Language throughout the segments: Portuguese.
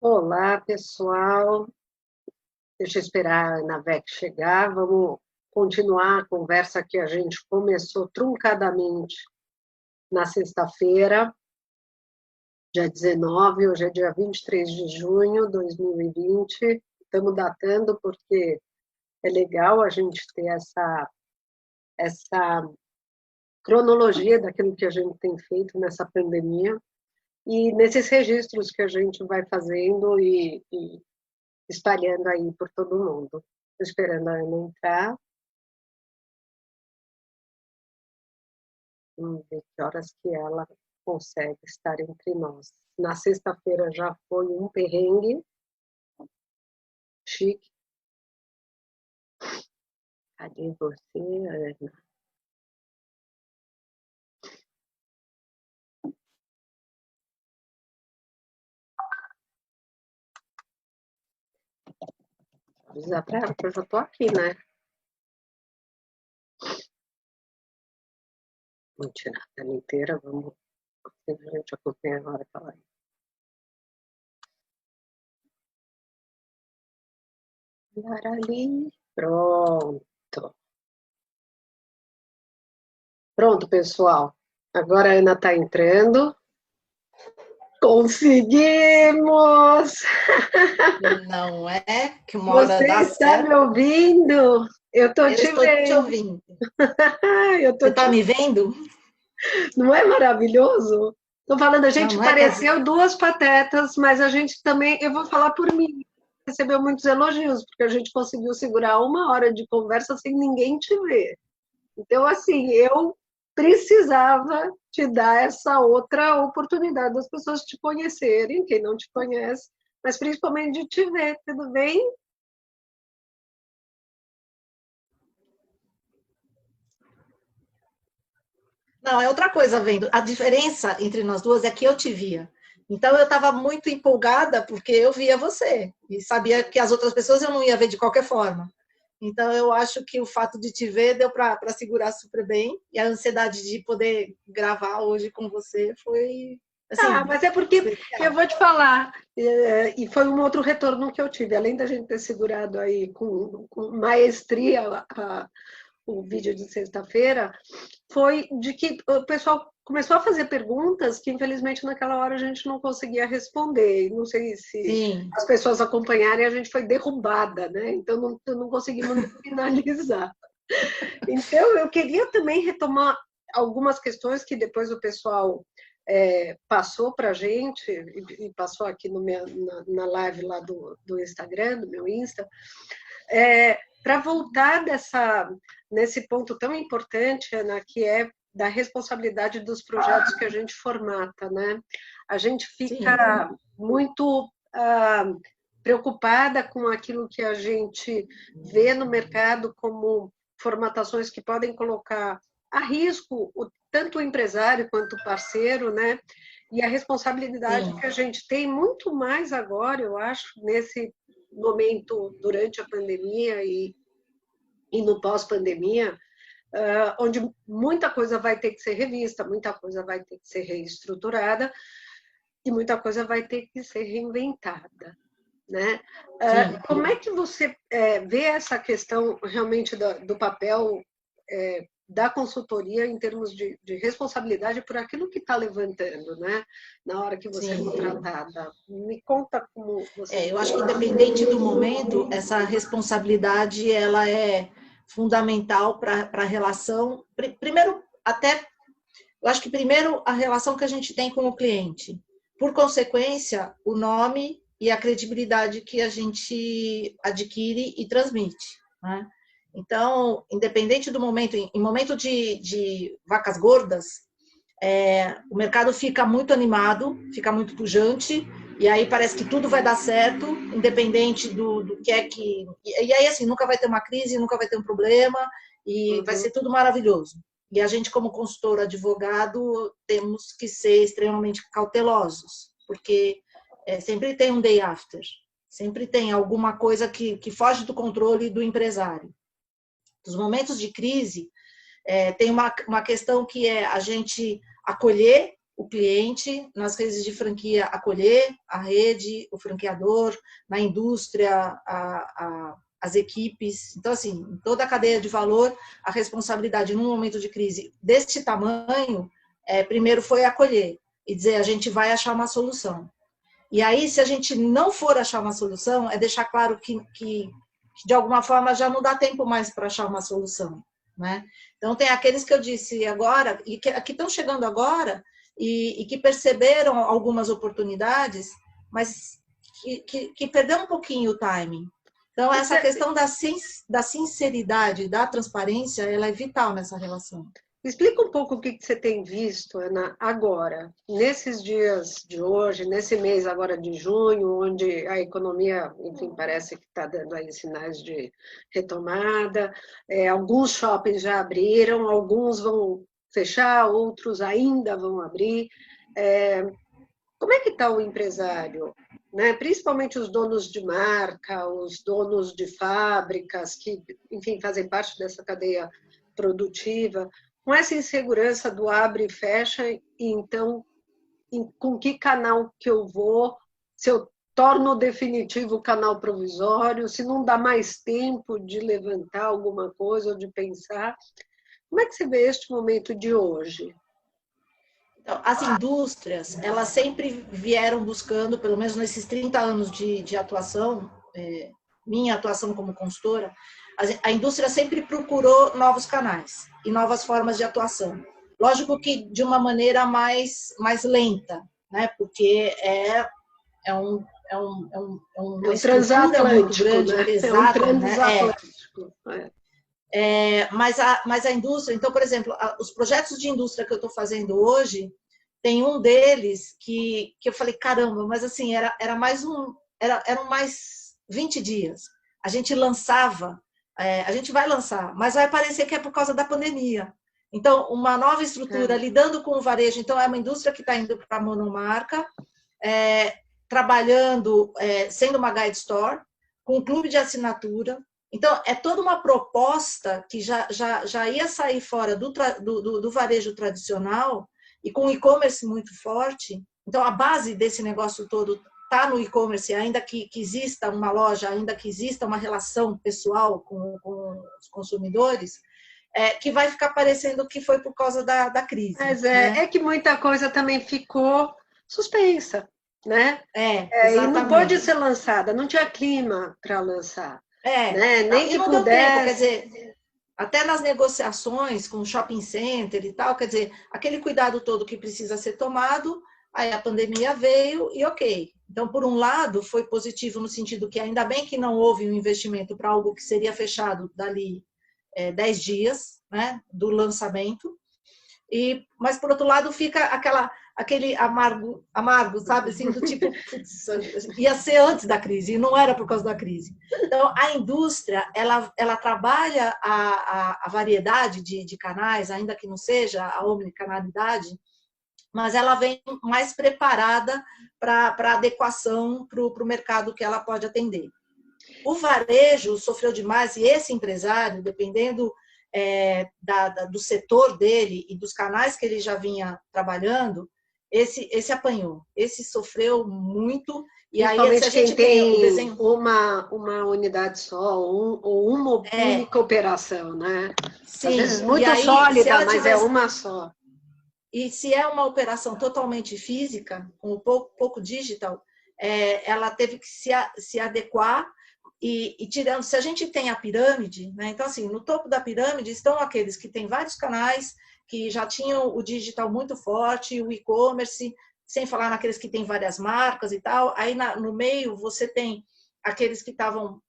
Olá, pessoal. Deixa eu esperar a Ana Vec chegar. Vamos continuar a conversa que a gente começou truncadamente na sexta-feira, dia 19, hoje é dia 23 de junho de 2020. Estamos datando porque é legal a gente ter essa cronologia daquilo que a gente tem feito nessa pandemia e nesses registros que a gente vai fazendo e espalhando aí por todo mundo. Estou esperando a Ana entrar. Vamos ver que horas que ela consegue estar entre nós. Na sexta-feira já foi um perrengue. Chique. Cadê você, Ana? Avisar para ela que eu já estou aqui, né? Vou tirar a tela inteira, vamos. A gente acompanha agora para lá. Ali. Pronto. Pronto, pessoal. Agora a Ana está entrando. Conseguimos! Não é que uma hora Você dá está certo. me ouvindo? Eu estou te Estou te vendo. ouvindo. Eu tô Você está me vendo? Não é maravilhoso? Estou falando, a Não, gente não é que pareceu duas patetas, mas a gente também, eu vou falar por mim, recebeu muitos elogios, porque a gente conseguiu segurar uma hora de conversa sem ninguém te ver. Então, assim, eu precisava te dar essa outra oportunidade das pessoas te conhecerem, quem não te conhece, mas principalmente de te ver, tudo bem? Não, é outra coisa vendo. A diferença entre nós duas é que eu te via. Então eu estava muito empolgada porque eu via você e sabia que as outras pessoas eu não ia ver de qualquer forma. Então eu acho que o fato de te ver deu para segurar super bem e a ansiedade de poder gravar hoje com você foi Ah, assim mas é porque eu especial. vou te falar, e foi um outro retorno que eu tive, além da gente ter segurado aí com maestria o vídeo de sexta-feira, foi de que o pessoal começou a fazer perguntas que, infelizmente, naquela hora a gente não conseguia responder. Não sei se Sim. as pessoas acompanharem, a gente foi derrubada, né? Então não conseguimos finalizar. Então, eu queria também retomar algumas questões que depois o pessoal passou para a gente, e passou aqui no na live lá do Instagram, do meu Insta, para voltar nesse ponto tão importante, Ana, que é da responsabilidade dos projetos que a gente formata, né? A gente Sim. fica muito preocupada com aquilo que a gente vê no mercado como formatações que podem colocar a risco tanto o empresário quanto o parceiro, né? E a responsabilidade Sim. que a gente tem muito mais agora, eu acho, nesse momento durante a pandemia e no pós-pandemia, onde muita coisa vai ter que ser revista, muita coisa vai ter que ser reestruturada e muita coisa vai ter que ser reinventada, né? Sim. Como é que você vê essa questão realmente do papel da consultoria em termos de responsabilidade por aquilo que está levantando, né? Na hora que você é Sim. contratada. Me conta como você vê. Eu acho que independente do momento, essa responsabilidade ela é fundamental para a relação. Primeiro, até eu acho que primeiro a relação que a gente tem com o cliente. Por consequência, o nome e a credibilidade que a gente adquire e transmite, né? Então, independente do momento, em momento de vacas gordas, o mercado fica muito animado, fica muito pujante, e aí parece que tudo vai dar certo, independente do que é que. E aí, assim, nunca vai ter uma crise, nunca vai ter um problema, e vai ser tudo maravilhoso. E a gente, como consultor, advogado, temos que ser extremamente cautelosos, porque sempre tem um day after, sempre tem alguma coisa que foge do controle do empresário. Nos momentos de crise, tem uma questão que é a gente acolher o cliente, nas redes de franquia acolher a rede, o franqueador, na indústria, as equipes. Então, assim, em toda a cadeia de valor, a responsabilidade num momento de crise deste tamanho, primeiro foi acolher e dizer, a gente vai achar uma solução. E aí, se a gente não for achar uma solução, é deixar claro que de alguma forma, já não dá tempo mais para achar uma solução, né? Então, tem aqueles que eu disse agora, e que estão chegando agora, e que perceberam algumas oportunidades, mas que perdeu um pouquinho o timing. Então, essa questão da sinceridade, da transparência, ela é vital nessa relação. Explica um pouco o que você tem visto, Ana, agora, nesses dias de hoje, nesse mês agora de junho, onde a economia, enfim, parece que está dando aí sinais de retomada, alguns shoppings já abriram, alguns vão fechar, outros ainda vão abrir. Como é que está o empresário? Né? Principalmente os donos de marca, os donos de fábricas, que, enfim, fazem parte dessa cadeia produtiva, com essa insegurança do abre e fecha, e então, com que canal que eu vou, se eu torno definitivo o canal provisório, se não dá mais tempo de levantar alguma coisa ou de pensar. Como é que você vê este momento de hoje? Então, as indústrias, elas sempre vieram buscando, pelo menos nesses 30 anos de atuação, minha atuação como consultora, a indústria sempre procurou novos canais e novas formas de atuação. Lógico que de uma maneira mais lenta, né? Porque é uma estrutura muito grande, né? pesada, É um transatlântico. Mas a indústria, então, por exemplo, os projetos de indústria que eu estou fazendo hoje, tem um deles que eu falei, caramba, mas assim, eram mais 20 dias. A gente lançava, a gente vai lançar, mas vai parecer que é por causa da pandemia. Então, uma nova estrutura, lidando com o varejo. Então, é uma indústria que está indo para a monomarca, trabalhando, sendo uma guide store, com um clube de assinatura. Então, é toda uma proposta que já ia sair fora do varejo tradicional e com o e-commerce muito forte. Então, a base desse negócio todo está no e-commerce, ainda que exista uma loja, ainda que exista uma relação pessoal com os consumidores, que vai ficar parecendo que foi por causa da crise. Mas é que muita coisa também ficou suspensa, né? E não pôde ser lançada, não tinha clima para lançar. Né? Nem que não pudesse. Deu tempo, quer dizer, até nas negociações com o shopping center e tal, quer dizer, aquele cuidado todo que precisa ser tomado, aí a pandemia veio e ok. Então, por um lado, foi positivo no sentido que ainda bem que não houve um investimento para algo que seria fechado dali 10 dias, né, do lançamento, mas por outro lado fica aquele amargo, sabe, assim, do tipo, putz, ia ser antes da crise, e não era por causa da crise. Então, a indústria, ela trabalha a variedade de canais, ainda que não seja a omnicanalidade, mas ela vem mais preparada para adequação para o mercado que ela pode atender. O varejo sofreu demais, e esse empresário, dependendo do setor dele e dos canais que ele já vinha trabalhando, esse apanhou, esse sofreu muito. E aí, se a gente tem desenho... uma unidade só, ou uma única operação, né? Sim, às vezes muito aí, sólida, mas é uma só. E se é uma operação totalmente física, com pouco digital, ela teve que se adequar. E tirando, se a gente tem a pirâmide, né? Então, assim, no topo da pirâmide estão aqueles que têm vários canais, que já tinham o digital muito forte, o e-commerce, sem falar naqueles que têm várias marcas e tal. Aí, no meio, você tem aqueles que estavam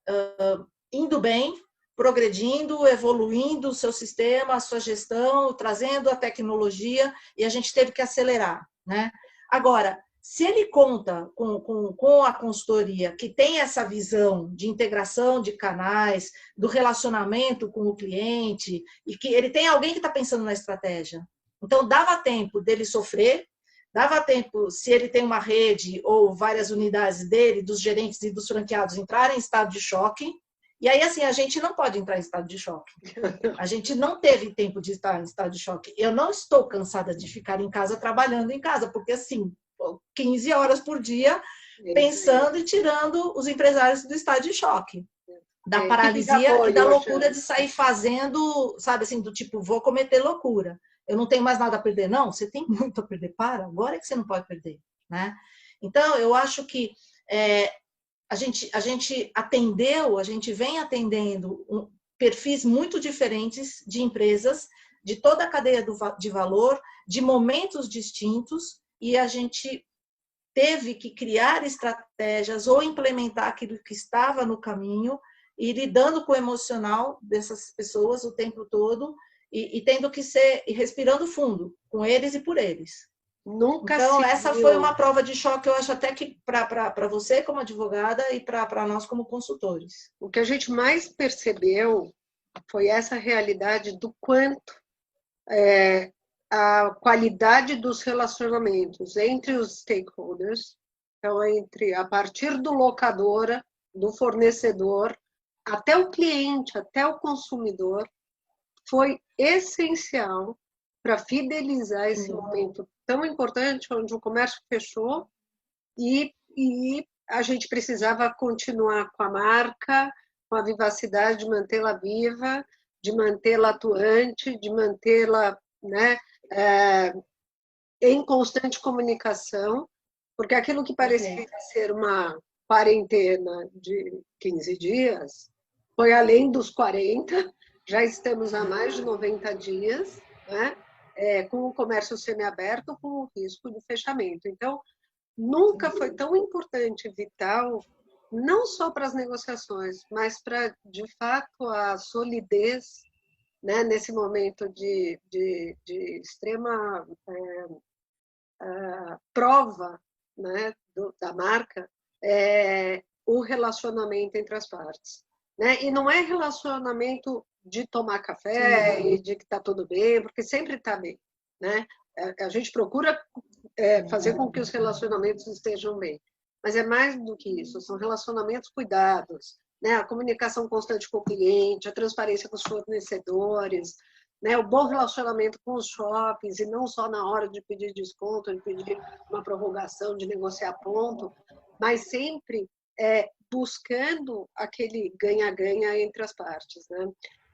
indo bem, progredindo, evoluindo o seu sistema, a sua gestão, trazendo a tecnologia, e a gente teve que acelerar, né? Agora, se ele conta com a consultoria que tem essa visão de integração de canais, do relacionamento com o cliente, e que ele tem alguém que está pensando na estratégia. Então, dava tempo dele sofrer, dava tempo, se ele tem uma rede ou várias unidades dele, dos gerentes e dos franqueados entrarem em estado de choque, E aí, assim, a gente não pode entrar em estado de choque. A gente não teve tempo de estar em estado de choque. Eu não estou cansada de ficar em casa, trabalhando em casa, porque, assim, 15 horas por dia, pensando e tirando os empresários do estado de choque. Da paralisia e da loucura de sair fazendo, sabe, assim, do tipo, vou cometer loucura. Eu não tenho mais nada a perder. Não, você tem muito a perder. Para, agora é que você não pode perder, né? Então, eu acho que a gente atendeu, a gente vem atendendo perfis muito diferentes de empresas, de toda a cadeia de valor, de momentos distintos, e a gente teve que criar estratégias ou implementar aquilo que estava no caminho e lidando com o emocional dessas pessoas o tempo todo e tendo que ser, e respirando fundo com eles e por eles. Nunca então, se essa viu. foi uma prova de choque, eu acho até que para você como advogada e para nós como consultores. O que a gente mais percebeu foi essa realidade do quanto a qualidade dos relacionamentos entre os stakeholders, então, a partir do locador, do fornecedor, até o cliente, até o consumidor, foi essencial para fidelizar esse momento tão importante, onde o comércio fechou e a gente precisava continuar com a marca, com a vivacidade de mantê-la viva, de mantê-la atuante, de mantê-la, né, em constante comunicação, porque aquilo que parecia ser uma quarentena de 15 dias foi além dos 40, já estamos há mais de 90 dias, né, com o comércio semiaberto, com o risco de fechamento. Então, nunca foi tão importante e vital, não só para as negociações, mas para, de fato, a solidez, né, nesse momento de extrema prova, né, da marca, o relacionamento entre as partes. Né? E não é relacionamento de tomar café e de que está tudo bem, porque sempre está bem. Né? A gente procura fazer com que os relacionamentos estejam bem. Mas é mais do que isso, são relacionamentos cuidados, né? A comunicação constante com o cliente, a transparência com os fornecedores, né? O bom relacionamento com os shoppings, e não só na hora de pedir desconto, de pedir uma prorrogação, de negociar ponto, mas sempre buscando aquele ganha-ganha entre as partes. Né?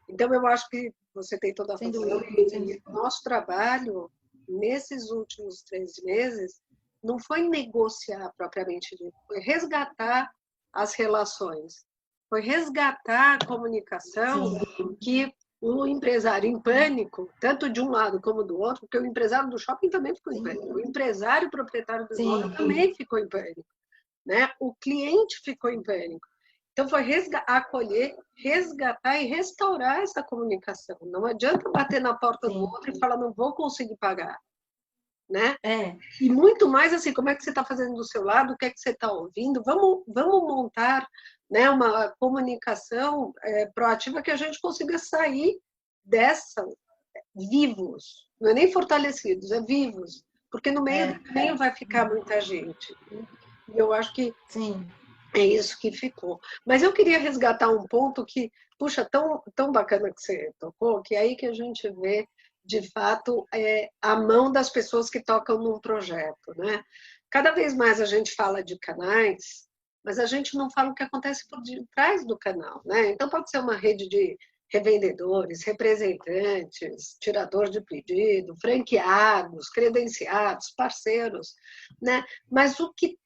Então, eu acho que você tem toda a razão. E nosso trabalho, nesses últimos 3 meses, não foi negociar propriamente dito, foi resgatar as relações, foi resgatar a comunicação que o empresário em pânico, tanto de um lado como do outro, porque o empresário do shopping também ficou em pânico, o empresário proprietário do imóvel também ficou em pânico, né? O cliente ficou em pânico. Então, foi acolher, resgatar e restaurar essa comunicação. Não adianta bater na porta do outro e falar, não vou conseguir pagar. Né? E muito mais assim, como é que você está fazendo do seu lado, o que é que você está ouvindo, vamos montar, né, uma comunicação proativa que a gente consiga sair dessa vivos, não é nem fortalecidos, é vivos, porque no meio do caminho vai ficar muita gente. E eu acho que é isso que ficou. Mas eu queria resgatar um ponto que, puxa, tão bacana que você tocou, que é aí que a gente vê de fato, a mão das pessoas que tocam num projeto. Né? Cada vez mais a gente fala de canais, mas a gente não fala o que acontece por trás do canal. Né? Então, pode ser uma rede de revendedores, representantes, tirador de pedido, franqueados, credenciados, parceiros. Né? Mas o que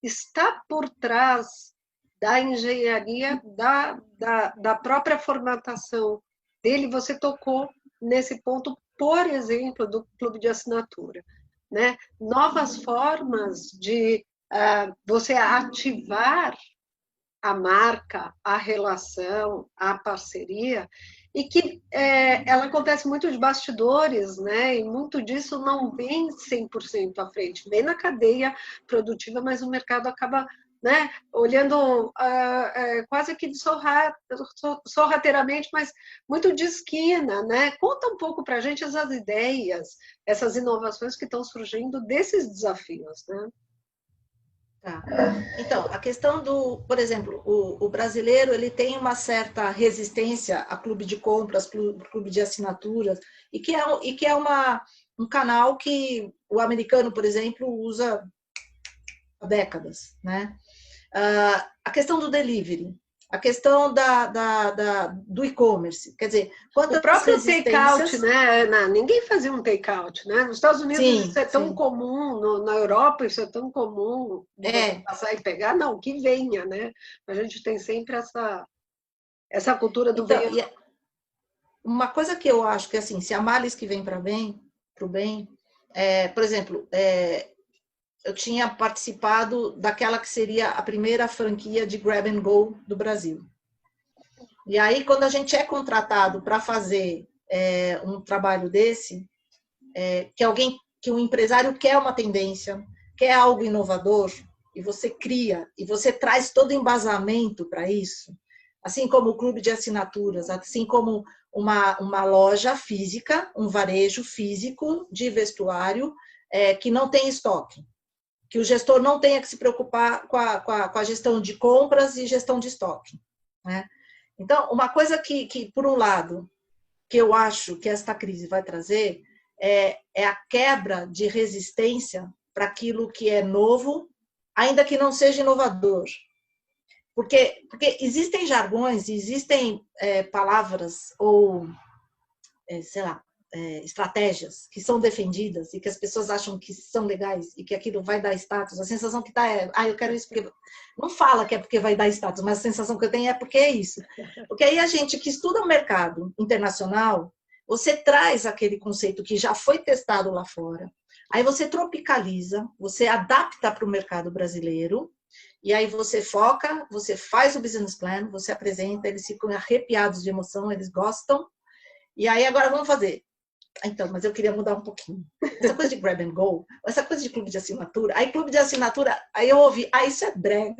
está por trás da engenharia, da própria formatação dele, você tocou nesse ponto, por exemplo, do clube de assinatura. Né? Novas formas de você ativar a marca, a relação, a parceria, e que ela acontece muito de bastidores, né? E muito disso não vem 100% à frente, vem na cadeia produtiva, mas o mercado acaba, né, olhando quase que sorrateiramente, mas muito de esquina. Né? Conta um pouco para a gente essas ideias, essas inovações que estão surgindo desses desafios. Né? Tá. Então, a questão do, por exemplo, o brasileiro, ele tem uma certa resistência a clube de compras, clube de assinaturas, e que é um canal que o americano, por exemplo, usa há décadas, né? A questão do delivery, a questão do e-commerce, quer dizer, O quantas próprio resistências... take-out, né, Ana? Ninguém fazia um take-out, né? Nos Estados Unidos Sim, isso é tão sim. comum, na Europa isso é tão comum, de você passar e pegar. Não, que venha, né? A gente tem sempre essa cultura do então, venha. uma coisa que eu acho que, assim, se há males que vem para o bem, por exemplo, eu tinha participado daquela que seria a primeira franquia de Grab and Go do Brasil. E aí, quando a gente é contratado para fazer um trabalho desse, que um empresário quer uma tendência, quer algo inovador, e você cria, e você traz todo o embasamento para isso, assim como o clube de assinaturas, assim como uma loja física, um varejo físico de vestuário que não tem estoque, que o gestor não tenha que se preocupar com a gestão de compras e gestão de estoque, né? Então, uma coisa que, por um lado, que eu acho que esta crise vai trazer é a quebra de resistência para aquilo que é novo, ainda que não seja inovador. Porque existem jargões, existem palavras ou, sei lá, estratégias que são defendidas e que as pessoas acham que são legais e que aquilo vai dar status. A sensação que está eu quero isso porque... Não fala que é porque vai dar status, mas a sensação que eu tenho é porque é isso. Porque aí a gente que estuda o mercado internacional, você traz aquele conceito que já foi testado lá fora, aí você tropicaliza, você adapta para o mercado brasileiro, e aí você foca, você faz o business plan, você apresenta, eles ficam arrepiados de emoção, eles gostam, e aí agora vamos fazer. Então, mas eu queria mudar um pouquinho. Essa coisa de grab and go, essa coisa de clube de assinatura, aí clube de assinatura, aí eu ouvi, isso é brega.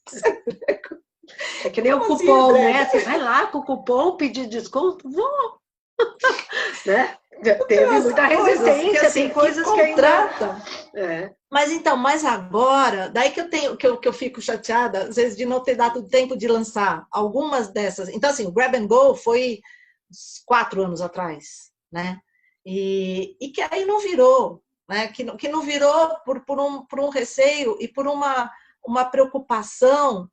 Isso é brega. É que nem o cupom, né? Você vai lá com o cupom pedir desconto, vou. Né? Teve muita resistência, que, assim, tem coisas que contrata. ainda... Mas agora, daí que eu fico chateada, às vezes, de não ter dado tempo de lançar algumas dessas. Então, assim, o Grab and Go foi 4 anos atrás, né? E que aí não virou, né? Que não virou por um receio e por uma preocupação,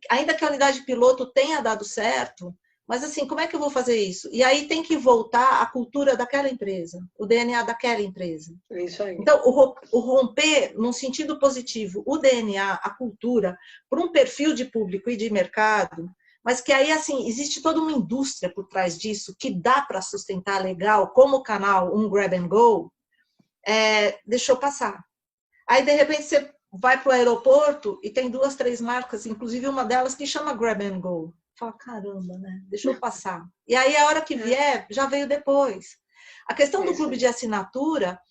ainda que a unidade piloto tenha dado certo, mas assim, como é que eu vou fazer isso? E aí tem que voltar à cultura daquela empresa, o DNA daquela empresa. É isso aí. Então, o romper, num sentido positivo, o DNA, a cultura, por um perfil de público e de mercado, mas que aí, assim, existe toda uma indústria por trás disso, que dá para sustentar legal, como o canal Um Grab and Go, deixou passar. Aí, de repente, você vai para o aeroporto e tem 2, 3 marcas, inclusive uma delas que chama Grab and Go. Fala, caramba, né? Deixou passar. E aí, a hora que vier, já veio depois. A questão do clube de assinatura,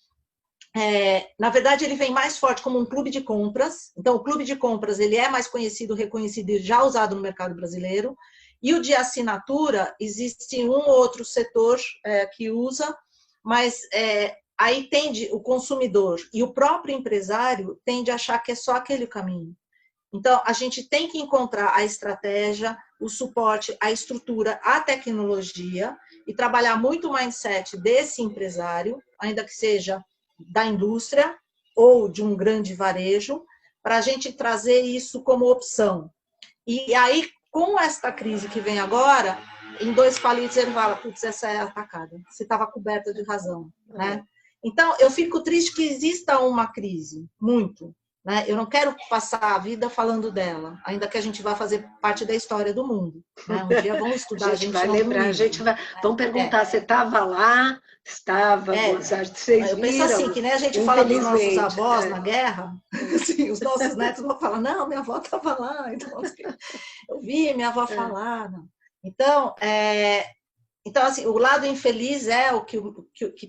na verdade, ele vem mais forte como um clube de compras. Então, o clube de compras ele é mais conhecido, reconhecido e já usado no mercado brasileiro. E o de assinatura, existe um ou outro setor que usa, mas aí tende o consumidor e o próprio empresário tende a achar que é só aquele o caminho. Então, a gente tem que encontrar a estratégia, o suporte, a estrutura, a tecnologia e trabalhar muito o mindset desse empresário, ainda que seja da indústria ou de um grande varejo, para a gente trazer isso como opção. E aí, com esta crise que vem agora, em 2 palitos ele fala, putz, essa é a atacada, você estava coberta de razão, né? Então, eu fico triste que exista uma crise, muito. Né? Eu não quero passar a vida falando dela, ainda que a gente vá fazer parte da história do mundo. Né? Um dia vão estudar, a gente vai lembrar, vão perguntar, você estava lá? Estava, vocês eu viram? penso assim, que nem a gente fala dos nossos avós na guerra, assim, os nossos netos vão falar, não, minha avó estava lá, então, eu vi minha avó falar. Não. Então, assim, o lado infeliz é o que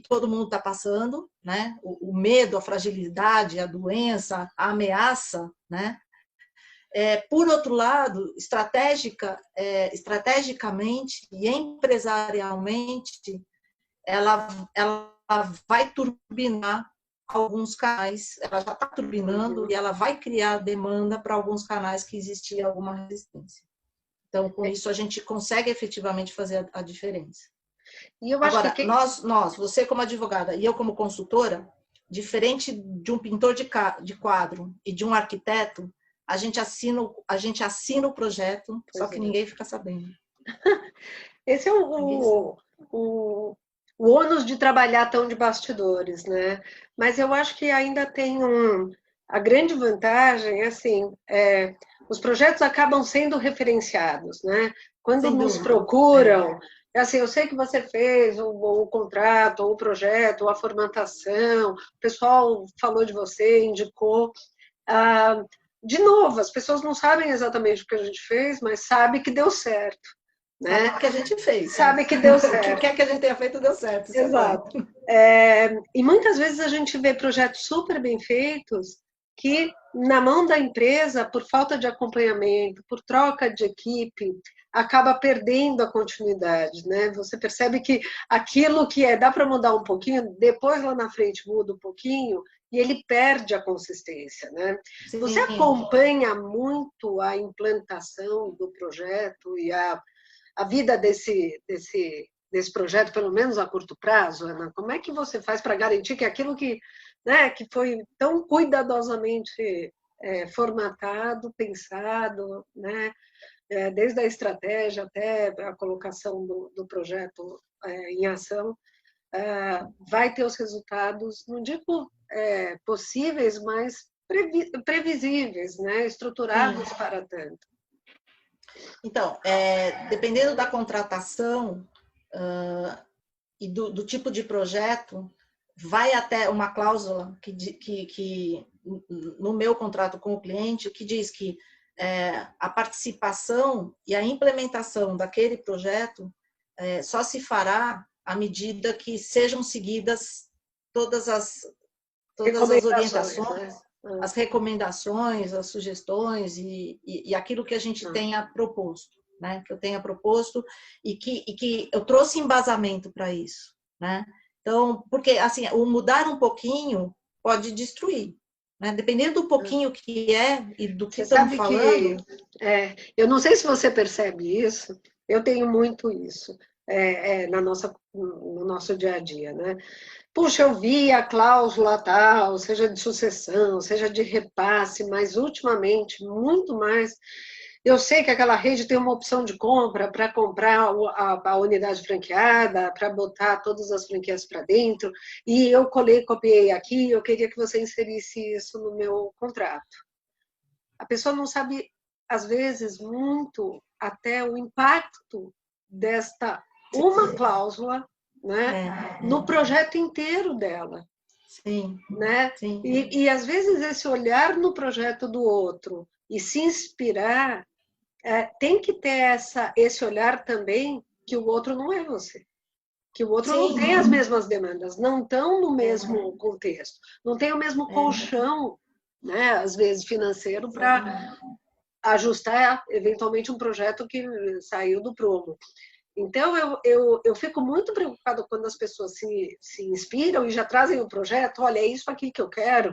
todo mundo está passando, né? O medo, a fragilidade, a doença, a ameaça, né? Por outro lado, estrategicamente e empresarialmente, ela vai turbinar alguns canais, ela já está turbinando e ela vai criar demanda para alguns canais que existia alguma resistência. Então, com isso, a gente consegue efetivamente fazer a diferença. E eu acho Agora, que você como advogada e eu como consultora, diferente de um pintor de quadro e de um arquiteto, a gente assina o projeto, só que ninguém fica sabendo. Esse é o ônus de trabalhar tão de bastidores, né? Mas eu acho que ainda tem a grande vantagem, assim, os projetos acabam sendo referenciados, né? Quando Sem nos dúvida. procuram, assim, eu sei que você fez o contrato, ou o projeto, ou a formatação, o pessoal falou de você, indicou. De novo, as pessoas não sabem exatamente o que a gente fez, mas sabem que deu certo. Né? Sabe o que a gente fez. Sabe que deu certo. O que quer que a gente tenha feito, deu certo. Isso Exato. E muitas vezes a gente vê projetos super bem feitos que, na mão da empresa, por falta de acompanhamento, por troca de equipe, acaba perdendo a continuidade, né? Você percebe que aquilo que dá para mudar um pouquinho, depois lá na frente muda um pouquinho e ele perde a consistência, né? Sim. Você acompanha muito a implantação do projeto e a vida desse projeto, pelo menos a curto prazo, Ana? Como é que você faz para garantir que aquilo que, né, que foi tão cuidadosamente formatado, pensado, né, desde a estratégia até a colocação do projeto em ação, vai ter os resultados, não digo possíveis, mas previsíveis, né, estruturados para tanto? Então, dependendo da contratação e do tipo de projeto, vai até uma cláusula que no meu contrato com o cliente, que diz que a participação e a implementação daquele projeto só se fará à medida que sejam seguidas todas as orientações, né? As recomendações, as sugestões e aquilo que a gente tenha proposto, né? Que eu tenha proposto e que eu trouxe embasamento para isso, né? Então, porque assim, o mudar um pouquinho pode destruir, né? Dependendo do pouquinho que e do que estamos falando. Eu não sei se você percebe isso, eu tenho muito isso no nosso dia a dia, né? Puxa, eu vi a cláusula tal, seja de sucessão, seja de repasse, mas ultimamente, muito mais, eu sei que aquela rede tem uma opção de compra para comprar a unidade franqueada, para botar todas as franquias para dentro, e eu copiei aqui, eu queria que você inserisse isso no meu contrato. A pessoa não sabe, às vezes, muito até o impacto desta uma cláusula, né, no projeto inteiro dela. Sim. Né? Sim. E às vezes esse olhar no projeto do outro e se inspirar, tem que ter esse olhar também que o outro não é você. Que o outro não tem as mesmas demandas, não estão no mesmo contexto, não tem o mesmo colchão, né, às vezes financeiro, para ajustar eventualmente um projeto que saiu do prumo. Então, eu fico muito preocupada quando as pessoas se inspiram e já trazem o projeto, olha, é isso aqui que eu quero,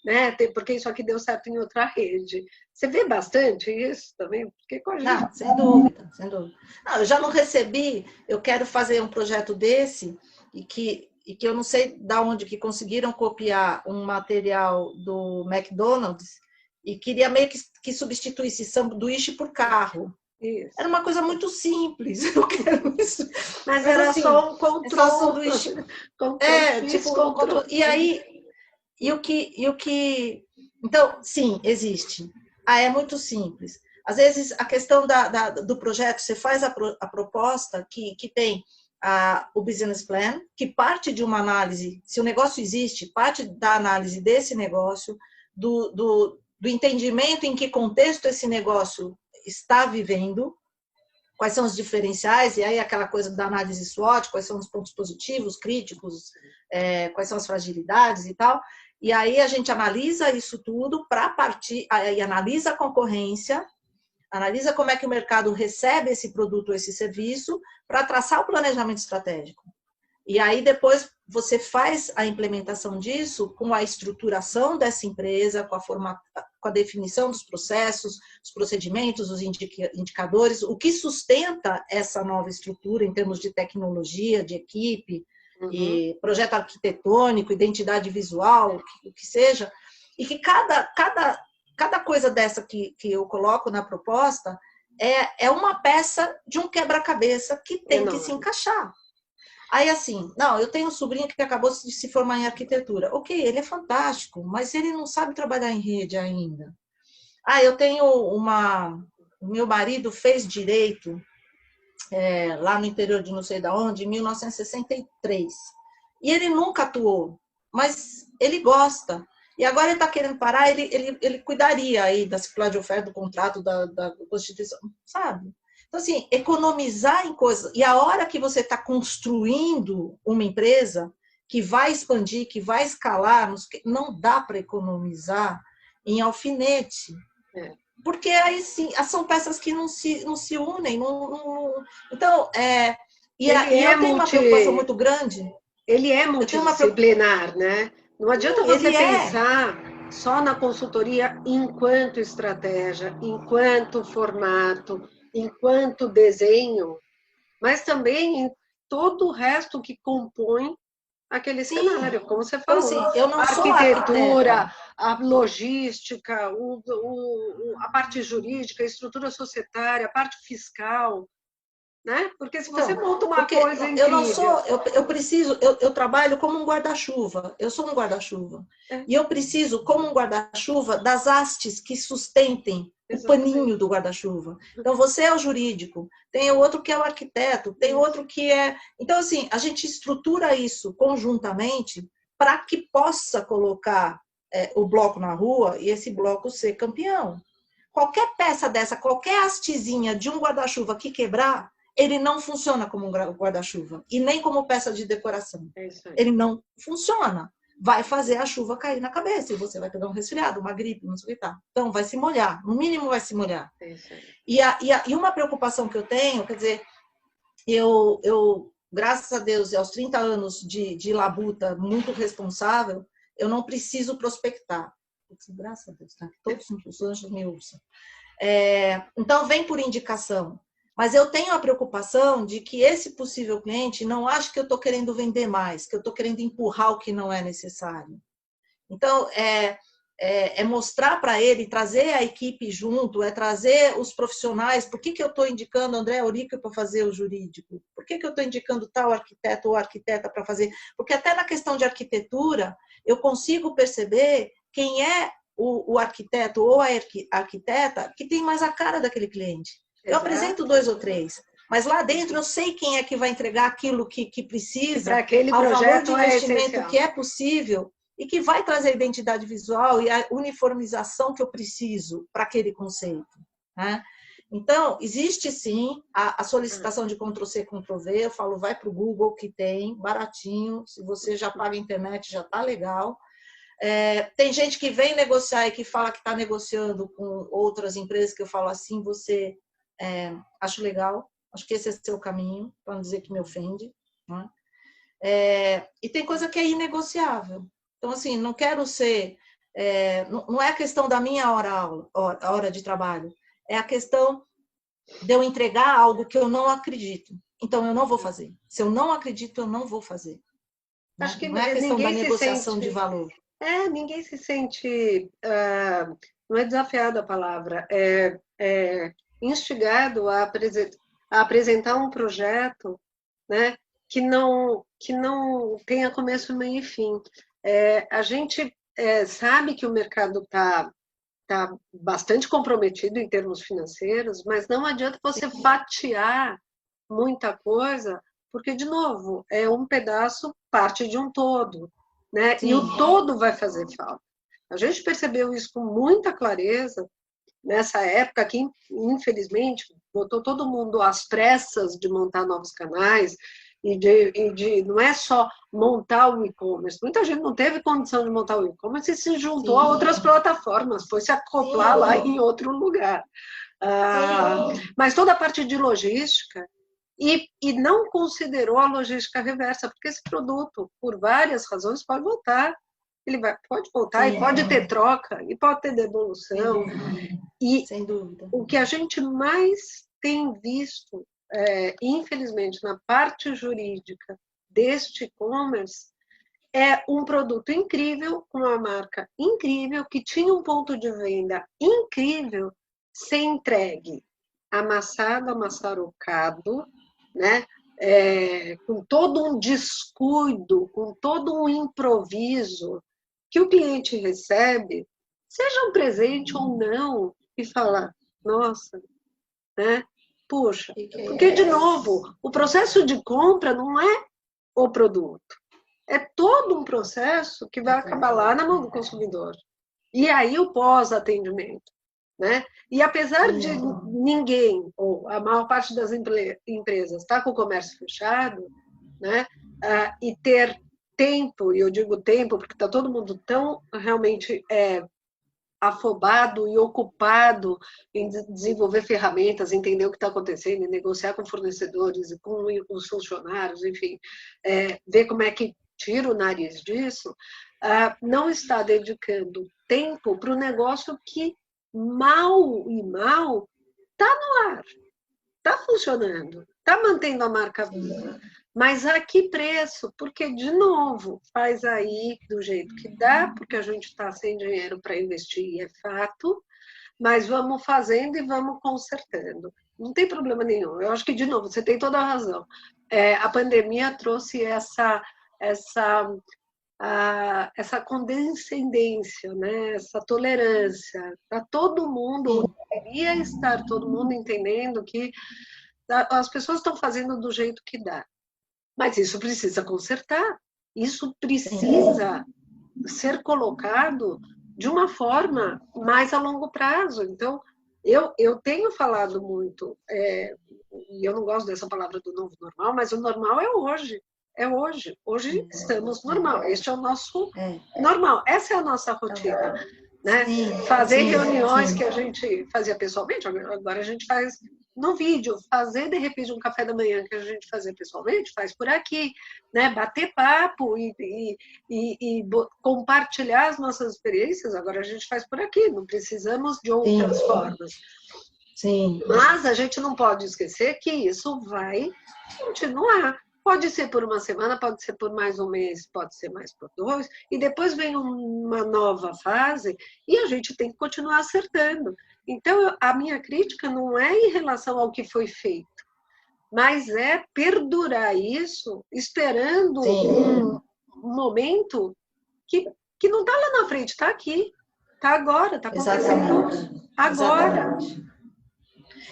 né? Porque isso aqui deu certo em outra rede. Você vê bastante isso também? Porque com a gente... Não, sem dúvida, sem dúvida. Não, eu já não recebi, eu quero fazer um projeto desse e que eu não sei de onde que conseguiram copiar um material do McDonald's e queria meio que substituísse sanduíche por carro. Isso. Era uma coisa muito simples, eu quero isso. Mas era assim, só um controle. Controle. E aí, o que... Então, sim, existe. É muito simples. Às vezes, a questão do projeto, você faz a proposta que tem o business plan, que parte de uma análise, se o negócio existe, parte da análise desse negócio, do entendimento em que contexto esse negócio está vivendo, quais são os diferenciais, e aí aquela coisa da análise SWOT, quais são os pontos positivos, críticos, quais são as fragilidades e tal. E aí a gente analisa isso tudo para partir, aí analisa a concorrência, analisa como é que o mercado recebe esse produto ou esse serviço para traçar o planejamento estratégico. E aí depois você faz a implementação disso com a estruturação dessa empresa, com a definição dos processos, os procedimentos, os indicadores, o que sustenta essa nova estrutura em termos de tecnologia, de equipe, e projeto arquitetônico, identidade visual, o que seja, e que cada coisa dessa que eu coloco na proposta é uma peça de um quebra-cabeça que tem que se encaixar. Aí, assim, não, eu tenho um sobrinho que acabou de se formar em arquitetura. Ok, ele é fantástico, mas ele não sabe trabalhar em rede ainda. Ah, eu tenho o meu marido fez direito lá no interior de não sei de onde, em 1963. E ele nunca atuou, mas ele gosta. E agora ele está querendo parar, ele cuidaria aí da circular de oferta, do contrato, da Constituição, sabe? Então, assim, economizar em coisas. E a hora que você está construindo uma empresa que vai expandir, que vai escalar, não dá para economizar em alfinete. Porque aí sim, são peças que não se unem. Então, eu tenho uma preocupação muito grande. Ele é multidisciplinar, né? Não adianta você pensar só na consultoria enquanto estratégia, enquanto formato, enquanto desenho, mas também em todo o resto que compõe aquele cenário, como você falou. Então, assim, eu não sou a arquitetura, a logística, a parte jurídica, a estrutura societária, a parte fiscal, né? Porque se você monta uma coisa incrível... Eu não sou... Eu trabalho como um guarda-chuva. Eu sou um guarda-chuva. E eu preciso, como um guarda-chuva, das hastes que sustentem o paninho do guarda-chuva. Então, você é o jurídico, tem o outro que é o arquiteto, tem outro que é... Então, assim, a gente estrutura isso conjuntamente para que possa colocar o bloco na rua e esse bloco ser campeão. Qualquer peça dessa, qualquer hastezinha de um guarda-chuva que quebrar, ele não funciona como um guarda-chuva e nem como peça de decoração. Ele não funciona. Vai fazer a chuva cair na cabeça e você vai pegar um resfriado, uma gripe, não sei o que tá. Então, vai se molhar. No mínimo, vai se molhar. E uma preocupação que eu tenho, quer dizer, eu graças a Deus, aos 30 anos de labuta muito responsável, eu não preciso prospectar. Graças a Deus, tá? Todos os anjos me ouçam. Então, vem por indicação. Mas eu tenho a preocupação de que esse possível cliente não ache que eu estou querendo vender mais, que eu estou querendo empurrar o que não é necessário. Então, mostrar para ele, trazer a equipe junto, trazer os profissionais. Por que eu estou indicando André Aurico para fazer o jurídico? Por que eu estou indicando tal arquiteto ou arquiteta para fazer? Porque até na questão de arquitetura, eu consigo perceber quem é o arquiteto ou a arquiteta que tem mais a cara daquele cliente. Eu apresento 2 ou 3, mas lá dentro eu sei quem é que vai entregar aquilo que precisa, ao valor de investimento que é possível e que vai trazer a identidade visual e a uniformização que eu preciso para aquele conceito. Né? Então, existe sim a solicitação de Ctrl+C, Ctrl+V, eu falo, vai para o Google que tem, baratinho, se você já paga a internet já está legal. Tem gente que vem negociar e que fala que está negociando com outras empresas, que eu falo assim, você... acho legal, acho que esse é o seu caminho, para não dizer que me ofende. Né? E tem coisa que é inegociável. Então, assim, não quero ser... não é a questão da minha hora de trabalho, é a questão de eu entregar algo que eu não acredito. Então, eu não vou fazer. Se eu não acredito, eu não vou fazer. Acho que não é a questão da negociação de valor. Ninguém se sente... não é desafiado a palavra, instigado a apresentar um projeto, né, que não tenha começo, meio e fim. A gente sabe que o mercado está bastante comprometido em termos financeiros, mas não adianta você fatiar muita coisa, porque, de novo, um pedaço parte de um todo, né? E o todo vai fazer falta. A gente percebeu isso com muita clareza nessa época que, infelizmente, botou todo mundo às pressas de montar novos canais e de não é só montar o e-commerce. Muita gente não teve condição de montar o e-commerce e se juntou a outras plataformas, foi se acoplar lá em outro lugar. Mas toda a parte de logística, e não considerou a logística reversa, porque esse produto, por várias razões, pode voltar. Pode voltar, e pode ter troca, e pode ter devolução. Sem dúvida. O que a gente mais tem visto, infelizmente, na parte jurídica deste e-commerce, é um produto incrível, com uma marca incrível, que tinha um ponto de venda incrível, ser entregue amassado, amassarucado, né? Com todo um descuido, com todo um improviso que o cliente recebe, seja um presente ou não, e fala, nossa, né? Puxa, porque, de novo, o processo de compra não é o produto. É todo um processo que vai acabar lá na mão do consumidor. E aí o pós-atendimento. Né? E apesar de ninguém, ou a maior parte das empresas, estar com o comércio fechado, né? E ter tempo, e eu digo tempo porque está todo mundo tão realmente afobado e ocupado em desenvolver ferramentas, entender o que está acontecendo, em negociar com fornecedores e com os funcionários, enfim, ver como é que tira o nariz disso, não está dedicando tempo para o negócio que mal está no ar, está funcionando, está mantendo a marca viva. Mas a que preço? Porque, de novo, faz aí do jeito que dá, porque a gente está sem dinheiro para investir, é fato, mas vamos fazendo e vamos consertando. Não tem problema nenhum. Eu acho que, de novo, você tem toda a razão. A pandemia trouxe essa condescendência, né? Essa tolerância. Tá todo mundo, deveria estar todo mundo entendendo que as pessoas estão fazendo do jeito que dá. Mas isso precisa consertar. Isso precisa ser colocado de uma forma mais a longo prazo. Então, eu tenho falado muito, e eu não gosto dessa palavra do novo normal, mas o normal é hoje. É hoje. Hoje estamos normal. Este é o nosso normal. Essa é a nossa rotina. Né? Fazer reuniões que a gente fazia pessoalmente, agora a gente faz no vídeo. Fazer, de repente, um café da manhã que a gente fazia pessoalmente, faz por aqui. Né? Bater papo e compartilhar as nossas experiências, agora a gente faz por aqui. Não precisamos de outras formas. Sim. Mas a gente não pode esquecer que isso vai continuar. Pode ser por uma semana, pode ser por mais um mês, pode ser mais por 2, e depois vem uma nova fase e a gente tem que continuar acertando. Então, a minha crítica não é em relação ao que foi feito, mas é perdurar isso esperando um momento que não está lá na frente, está aqui, está agora, está acontecendo. Exatamente. Agora. Exatamente.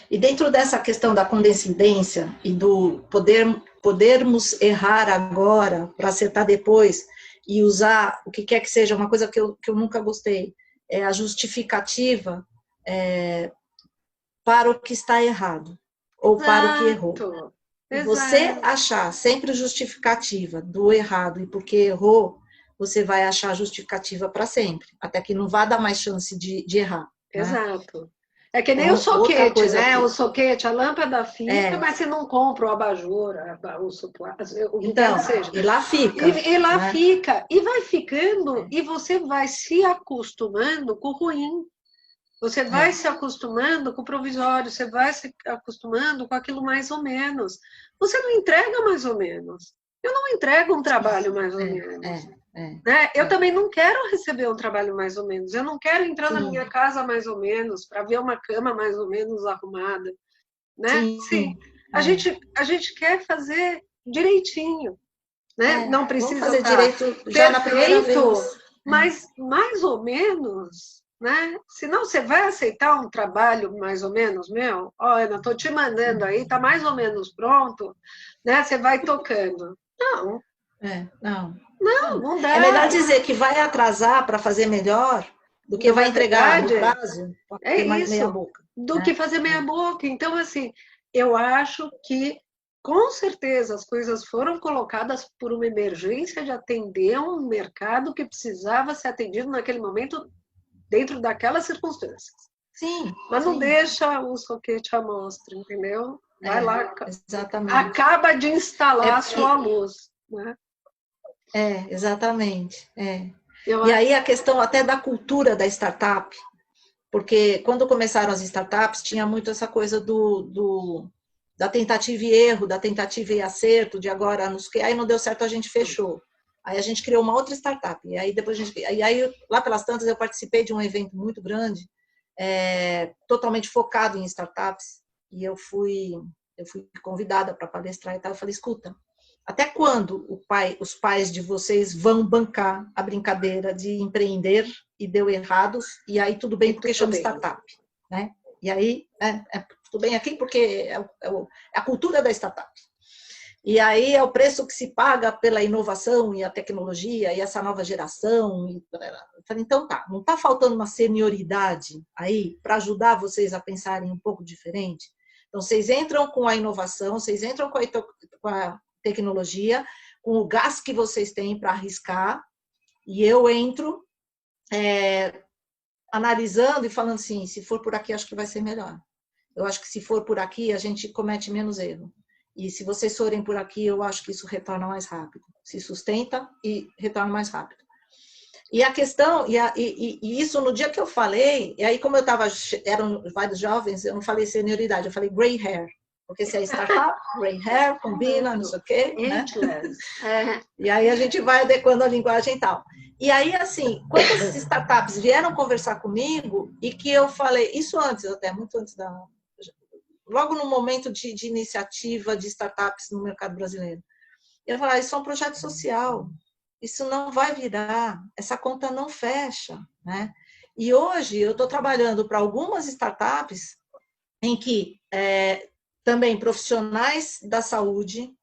E dentro dessa questão da condescendência e do podermos errar agora para acertar depois e usar o que quer que seja, uma coisa que eu nunca gostei, é a justificativa para o que está errado ou para o que errou. E você achar sempre justificativa do errado e porque errou, você vai achar justificativa para sempre, até que não vá dar mais chance de errar. Exato. Né? É que nem o soquete, né? O soquete, a lâmpada fica, mas você não compra o abajur, o que quer que seja. E lá fica. E lá fica. E vai ficando, e você vai se acostumando com o ruim. Você vai se acostumando com o provisório, você vai se acostumando com aquilo mais ou menos. Você não entrega mais ou menos. Eu não entrego um trabalho mais ou menos. Né? Eu também não quero receber um trabalho mais ou menos. Eu não quero entrar na minha casa mais ou menos para ver uma cama mais ou menos arrumada. Né? Sim. A gente quer fazer direitinho. Né? Não precisa fazer direito já na primeira vez. Mas mais ou menos, né? Senão você vai aceitar um trabalho mais ou menos meu? Ana, estou te mandando aí, está mais ou menos pronto, né? Você vai tocando. Não. Não dá. É melhor dizer que vai atrasar para fazer melhor do que vai entregar no prazo. É isso. Meia boca, do que fazer meia boca. Então, assim, eu acho que com certeza as coisas foram colocadas por uma emergência de atender um mercado que precisava ser atendido naquele momento dentro daquelas circunstâncias. Sim. Mas não deixa o soquete à mostra, entendeu? Vai lá. Exatamente. Acaba de instalar a sua luz. Né? Exatamente. E aí a questão até da cultura da startup, porque quando começaram as startups, tinha muito essa coisa da tentativa e erro, da tentativa e acerto, de agora, aí não deu certo, a gente fechou. Aí a gente criou uma outra startup. E aí depois aí lá pelas tantas eu participei de um evento muito grande, totalmente focado em startups, e eu fui convidada para palestrar e tal. Eu falei, escuta, até quando os pais de vocês vão bancar a brincadeira de empreender e deu errados, e aí tudo bem porque chama startup, né? E aí tudo bem aqui porque é a cultura da startup. E aí é o preço que se paga pela inovação e a tecnologia e essa nova geração. Eu falei, então tá, não está faltando uma senioridade aí para ajudar vocês a pensarem um pouco diferente? Então, vocês entram com a inovação, vocês entram com a tecnologia, com o gás que vocês têm para arriscar, e eu entro analisando e falando assim, se for por aqui, acho que vai ser melhor. Eu acho que se for por aqui, a gente comete menos erro. E se vocês forem por aqui, eu acho que isso retorna mais rápido. Se sustenta e retorna mais rápido. E a questão, e isso no dia que eu falei, e aí como eram vários jovens, eu não falei senioridade, eu falei gray hair. Porque se é startup, gray hair, combina, não sei o quê. Né? E aí a gente vai adequando a linguagem e tal. E aí, assim, quando essas startups vieram conversar comigo, e que eu falei, isso antes até, muito antes logo no momento de iniciativa de startups no mercado brasileiro. Eu falei, isso é um projeto social, isso não vai virar, essa conta não fecha. Né? E hoje eu estou trabalhando para algumas startups em que também profissionais da saúde,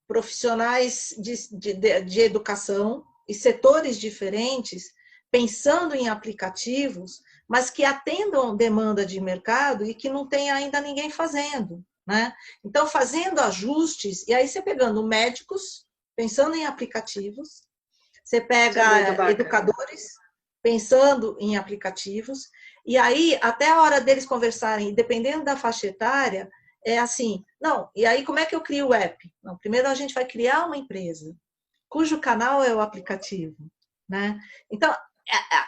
profissionais de educação e setores diferentes, pensando em aplicativos, mas que atendam demanda de mercado e que não tem ainda ninguém fazendo. Né? Então, fazendo ajustes, e aí você pegando médicos, pensando em aplicativos, você pega educadores, pensando em aplicativos, e aí, até a hora deles conversarem, dependendo da faixa etária, é assim, não, e aí como é que eu crio o app? Não, primeiro a gente vai criar uma empresa, cujo canal é o aplicativo. Né? Então,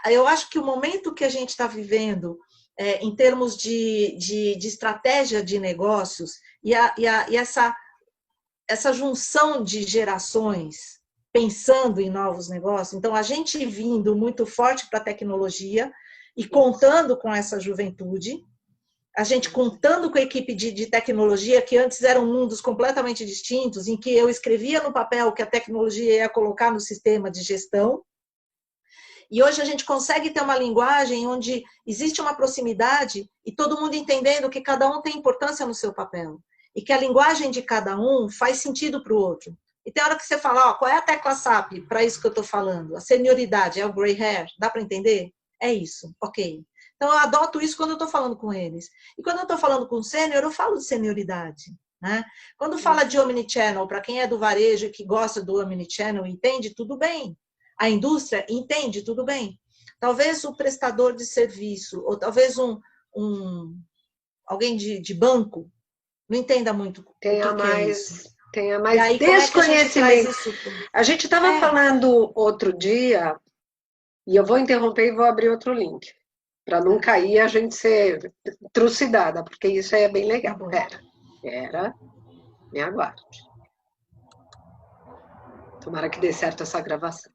eu acho que o momento que a gente está vivendo, em termos de estratégia de negócios, e essa junção de gerações pensando em novos negócios, então a gente vindo muito forte para a tecnologia e contando com essa juventude, a gente contando com a equipe de tecnologia, que antes eram mundos completamente distintos, em que eu escrevia no papel que a tecnologia ia colocar no sistema de gestão, e hoje a gente consegue ter uma linguagem onde existe uma proximidade e todo mundo entendendo que cada um tem importância no seu papel, e que a linguagem de cada um faz sentido para o outro. E tem hora que você fala, qual é a tecla SAP para isso que eu estou falando? A senioridade, é o gray hair, dá para entender? É isso, ok. Então, eu adoto isso quando eu estou falando com eles. E quando eu estou falando com o sênior, eu falo de senioridade. Né? Quando fala de omnichannel, para quem é do varejo e que gosta do omnichannel, entende, tudo bem. A indústria entende, tudo bem. Talvez o prestador de serviço, ou talvez alguém de banco, não entenda muito o que é isso. Tenha mais desconhecimento. A gente estava falando outro dia, e eu vou interromper e vou abrir outro link, para não cair e a gente ser trucidada, porque isso aí é bem legal. Pera, me aguarde. Tomara que dê certo essa gravação.